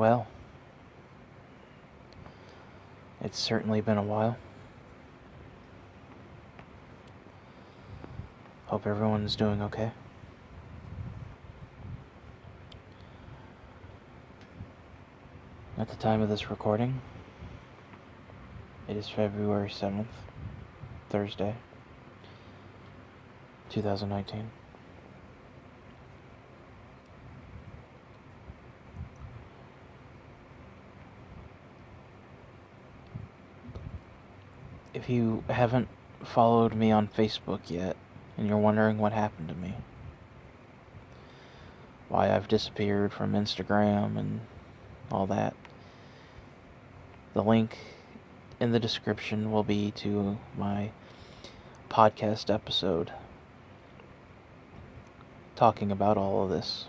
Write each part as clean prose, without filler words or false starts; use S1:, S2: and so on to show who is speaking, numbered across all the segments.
S1: Well, it's certainly been a while. Hope everyone's doing okay. At the time of this recording, it is February 7th, Thursday, 2019. If you haven't followed me on Facebook yet, and you're wondering what happened to me, why I've disappeared from Instagram and all that, the link in the description will be to my podcast episode talking about all of this.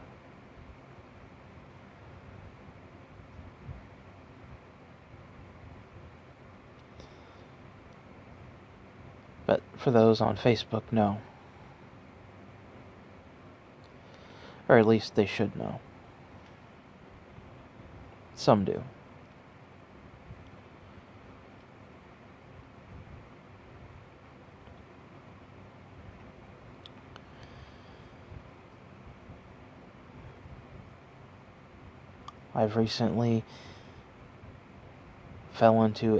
S1: But for those on Facebook, no. Or at least they should know. Some do. I've recently fell into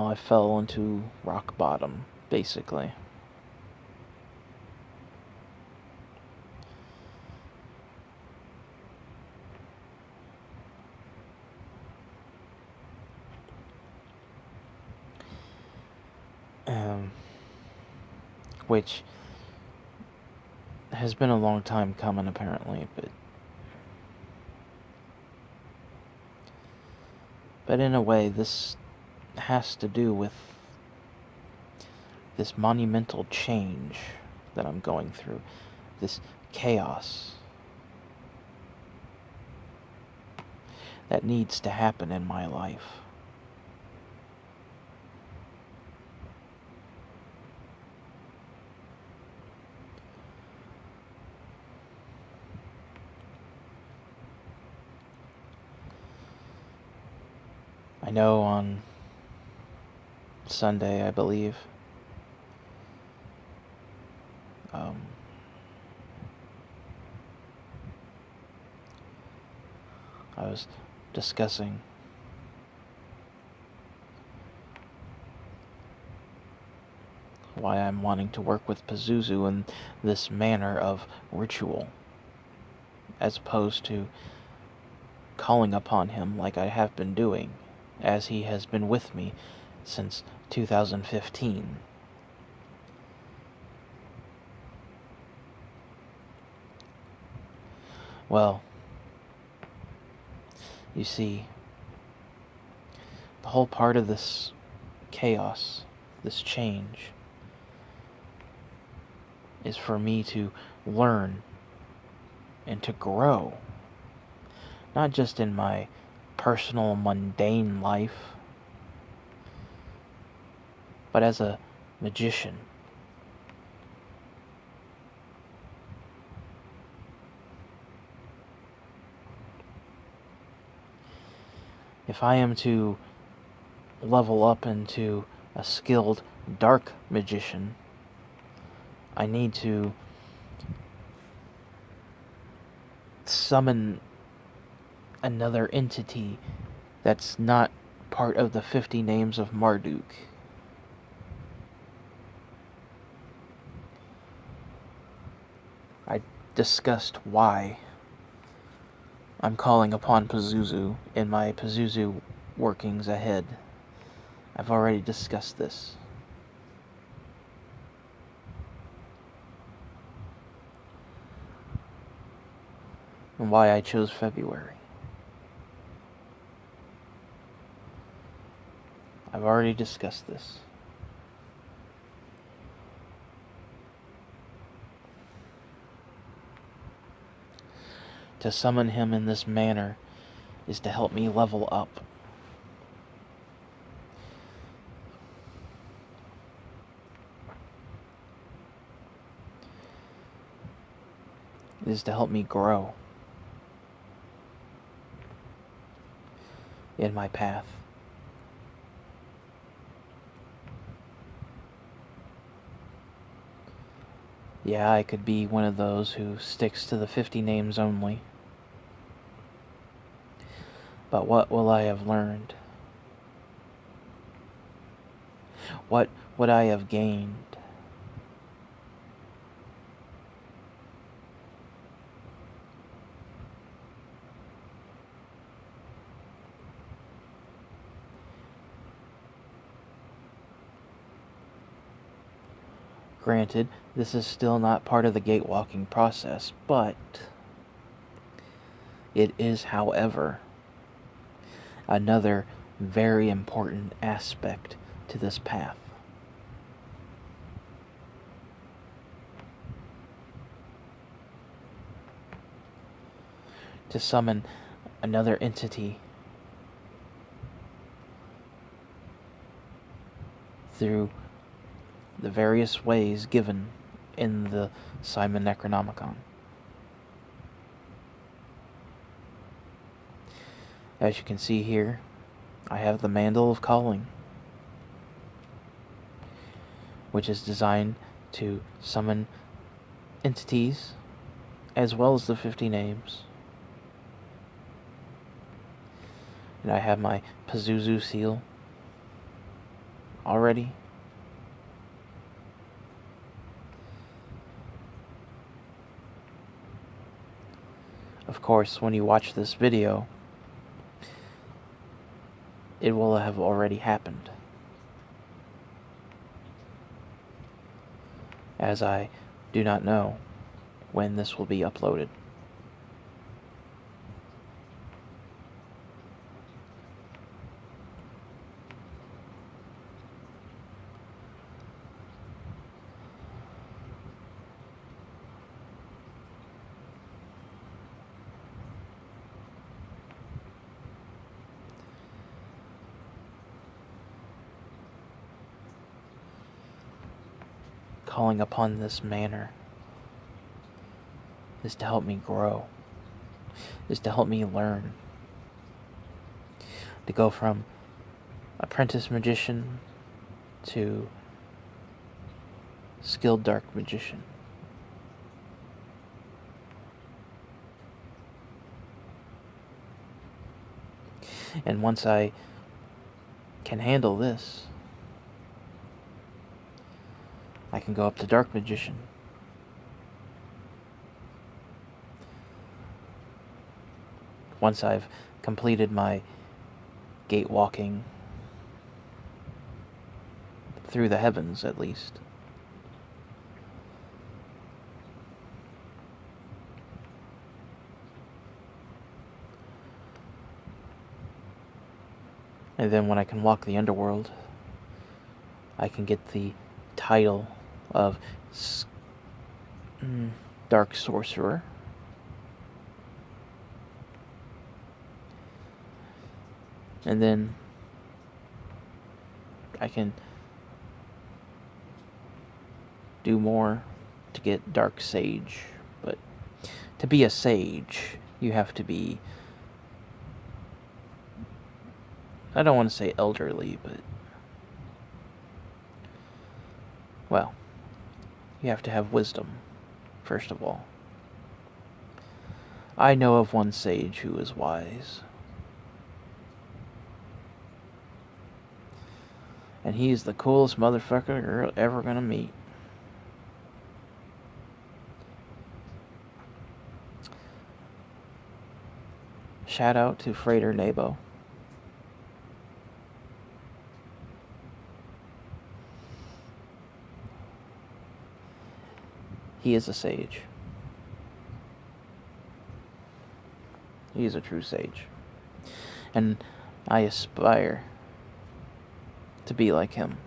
S1: I fell into rock bottom, basically. Which has been a long time coming, apparently, but in a way, this has to do with this monumental change that I'm going through, this chaos that needs to happen in my life. I know on Sunday, I believe, I was discussing why I'm wanting to work with Pazuzu in this manner of ritual, as opposed to calling upon him like I have been doing, as he has been with me since 2015. Well, you see, the whole part of this chaos, this change, is for me to learn and to grow, not just in my personal, mundane life, but as a magician. If I am to level up into a skilled dark magician, I need to summon another entity that's not part of the 50 names of Marduk. I discussed why I'm calling upon Pazuzu in my Pazuzu workings ahead. I've already discussed this. And why I chose February. I've already discussed this. To summon him in this manner is to help me level up. is to help me grow in my path. Yeah, I could be one of those who sticks to the 50 names only. But what will I have learned? What would I have gained? Granted, this is still not part of the gatewalking process, but it is, however, another very important aspect to this path. To summon another entity through the various ways given in the Simon Necronomicon. As you can see here, I have the Mandal of Calling, which is designed to summon entities as well as the 50 names. And I have my Pazuzu seal already. Of course, when you watch this video, it will have already happened, as I do not know when this will be uploaded. Calling upon this manner is to help me grow, is to help me learn, to go from apprentice magician to skilled dark magician. And once I can handle this, I can go up to dark magician. Once I've completed my gate walking through the heavens, at least. And then when I can walk the underworld, I can get the title of Dark Sorcerer. And then I can do more to get Dark Sage. But to be a sage, you have to be, I don't want to say elderly, but, well, you have to have wisdom, first of all. I know of one sage who is wise. And he's the coolest motherfucker you're ever gonna meet. Shout out to Frater Nebo. He is a sage. He is a true sage. And I aspire to be like him.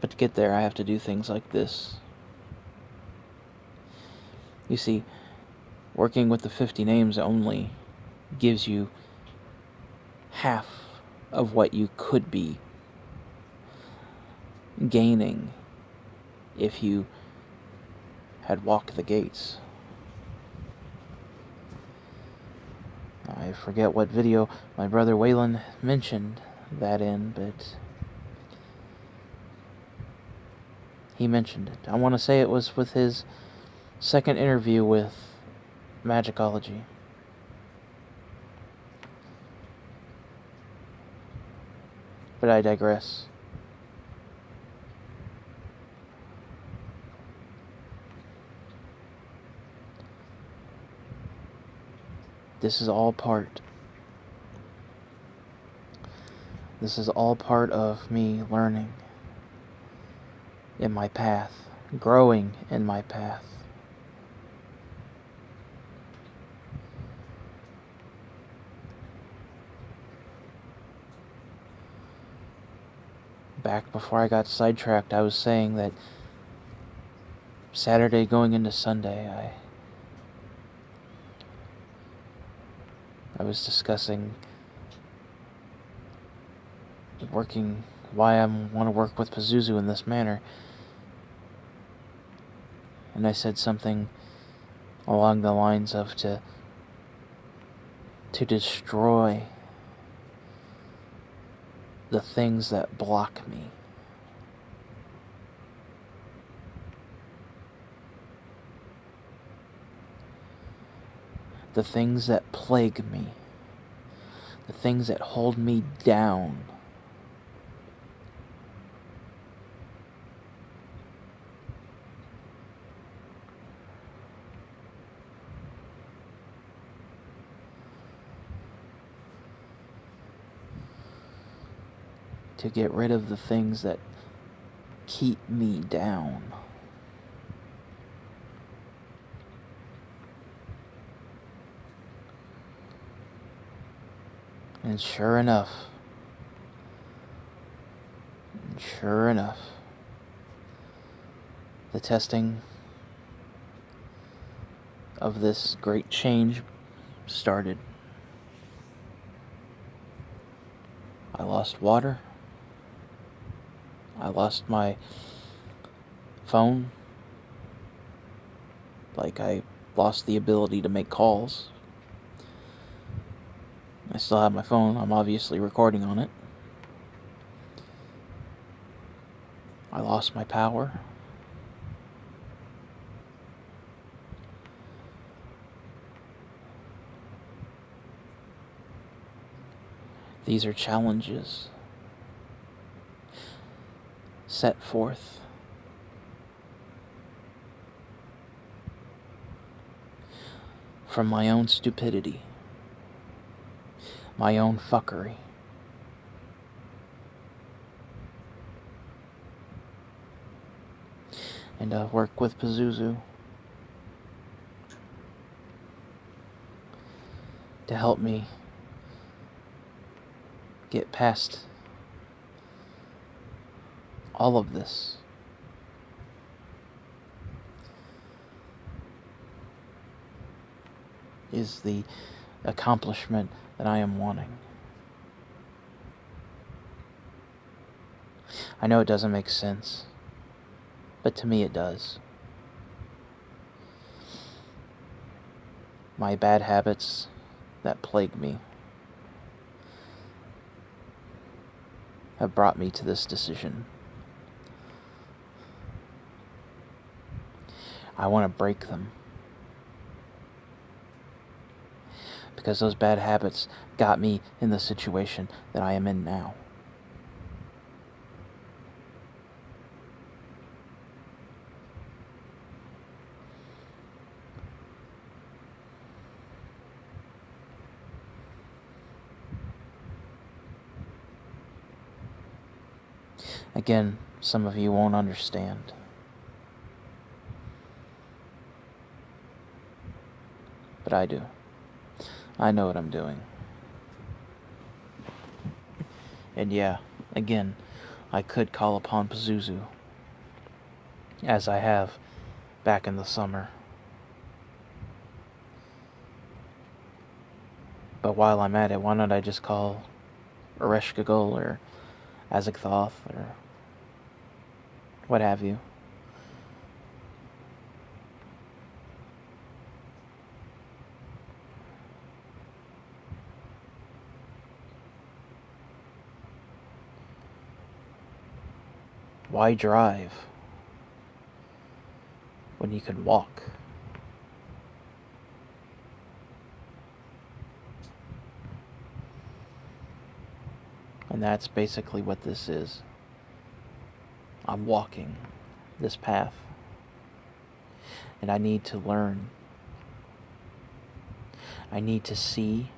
S1: But to get there, I have to do things like this. You see, working with the 50 names only gives you half of what you could be gaining if you had walked the gates. I forget what video my brother Waylon mentioned that in, but he mentioned it. I want to say it was with his second interview with Magickology. But I digress. This is all part of me learning in my path, growing in my path. Back before I got sidetracked, I was saying that Saturday going into Sunday, I was discussing why I want to work with Pazuzu in this manner. And I said something along the lines of to destroy the things that block me. The things that plague me. The things that hold me down. To get rid of the things that keep me down. And sure enough, the testing of this great change started. I lost water. I lost my phone. Like, I lost the ability to make calls. I still have my phone. I'm obviously recording on it. I lost my power. These are challenges set forth from my own stupidity, my own fuckery. And work with Pazuzu to help me get past all of this. Is the accomplishment that I am wanting. I know it doesn't make sense, but to me it does. My bad habits that plague me have brought me to this decision. I want to break them. Because those bad habits got me in the situation that I am in now. Again, some of you won't understand. But I do. I know what I'm doing. And yeah, again, I could call upon Pazuzu, as I have back in the summer. But while I'm at it, why not I just call Ereshkigal or Azagthoth or what have you. Why drive when you can walk? And that's basically what this is. I'm walking this path. And I need to learn. I need to see.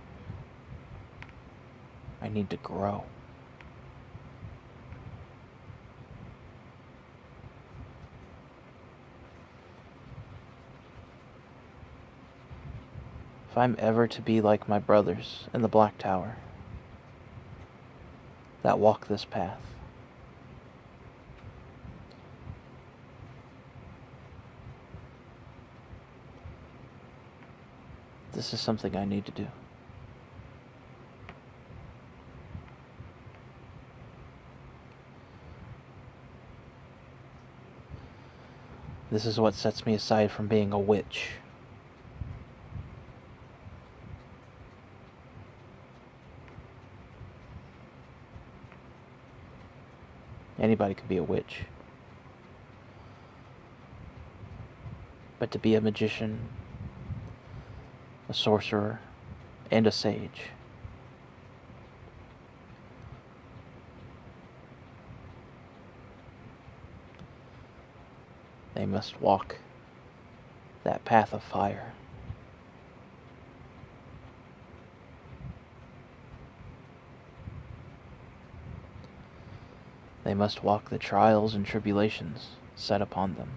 S1: I need to grow. If I'm ever to be like my brothers in the Black Tower that walk this path, this is something I need to do. This is what sets me aside from being a witch. Anybody can be a witch. But to be a magician, a sorcerer, and a sage, they must walk that path of fire. They must walk the trials and tribulations set upon them.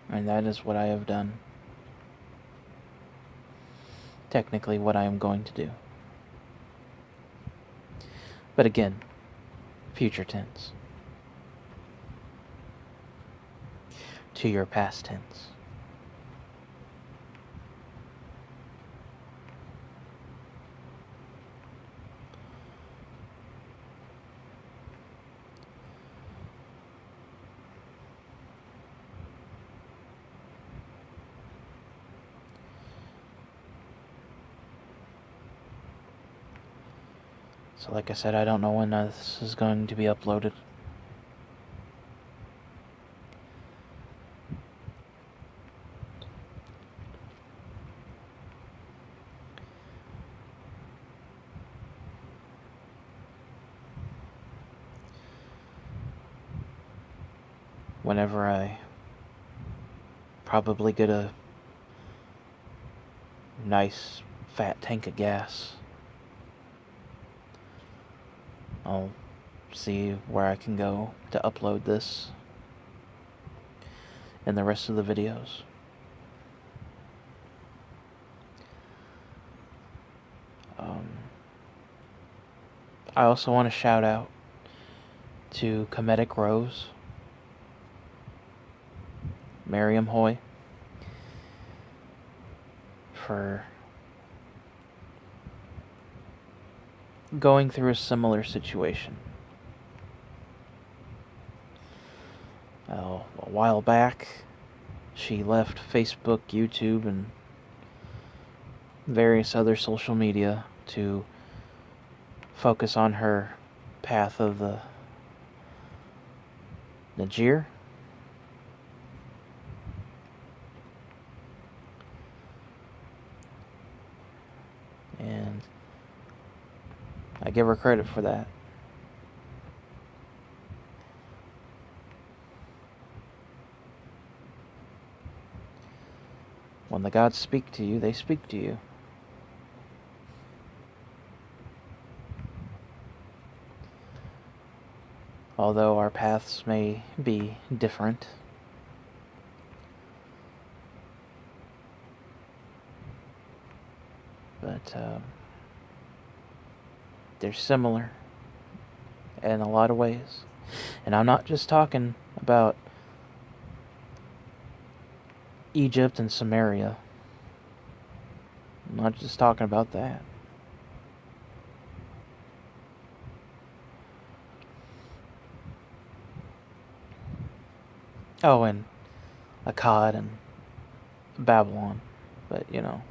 S1: And that is what I have done. Technically, what I am going to do. But again, future tense. To your past tense. So like I said, I don't know when this is going to be uploaded. Whenever I probably get a nice fat tank of gas, I'll see where I can go to upload this and the rest of the videos. I also want to shout out to Comedic Rose, Miriam Hoy, for going through a similar situation. A while back, she left Facebook, YouTube, and various other social media to focus on her path of the Najir. And I give her credit for that. When the gods speak to you, they speak to you. Although our paths may be different, but they're similar in a lot of ways. And I'm not just talking about Egypt and Samaria. I'm not just talking about that. Oh, and Akkad and Babylon. But, you know.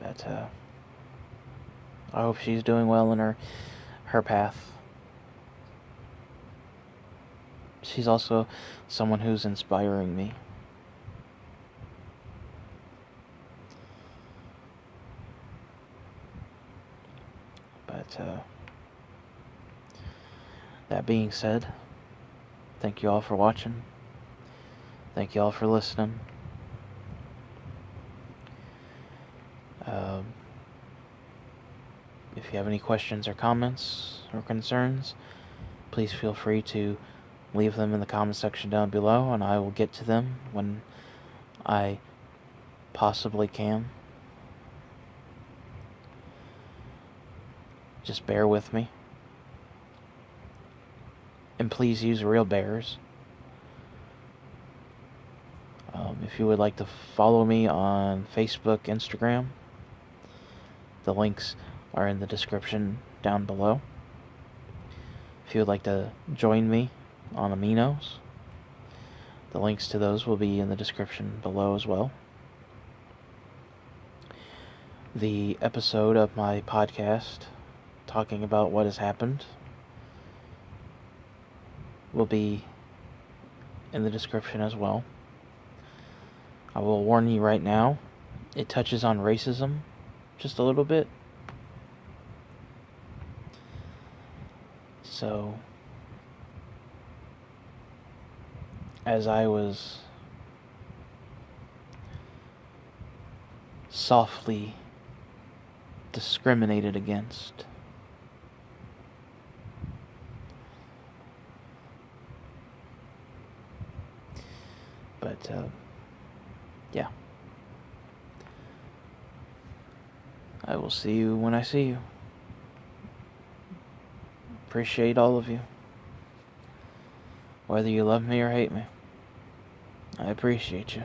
S1: But, I hope she's doing well in her path. She's also someone who's inspiring me. But, that being said, thank you all for watching. Thank you all for listening. If you have any questions or comments or concerns, please feel free to leave them in the comment section down below, and I will get to them when I possibly can. Just bear with me. And please use real bears. If you would like to follow me on Facebook, Instagram, the links are in the description down below. If you would like to join me on Aminos, the links to those will be in the description below as well. The episode of my podcast talking about what has happened will be in the description as well. I will warn you right now, it touches on racism just a little bit. So, as I was softly discriminated against, but yeah, I will see you when I see you. Appreciate all of you, whether you love me or hate me. I appreciate you.